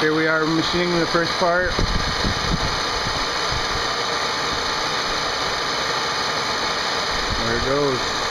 Here we are machining the first part. There it goes.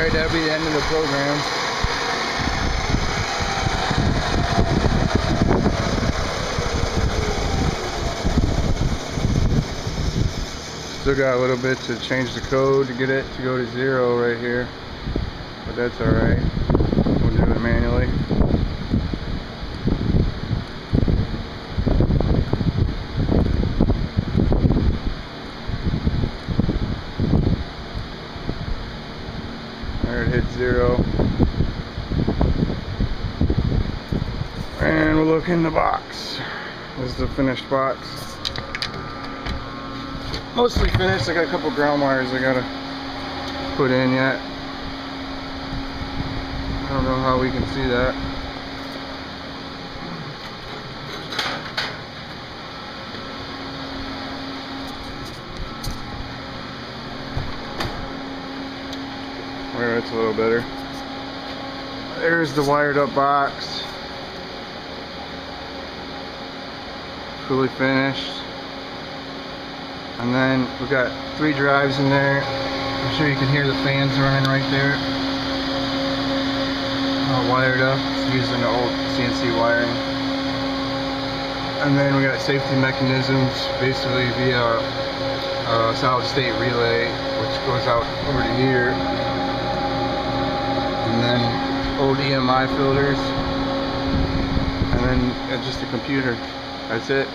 Alright, that'll be the end of the program. Still got a little bit to change the code to get it to go to 0 right here, but that's alright. We'll do it manually. There, it hit 0. And we'll look in the box. This is the finished box. Mostly finished. I got a couple ground wires I gotta put in yet. I don't know how we can see that. There, it's a little better. There's the wired up box. Fully finished. And then we've got 3 drives in there. I'm sure you can hear the fans running right there. All wired up, just using the old CNC wiring. And then we got safety mechanisms, basically via a solid state relay, which goes out over to here. And then old EMI filters. And then just a computer. That's it.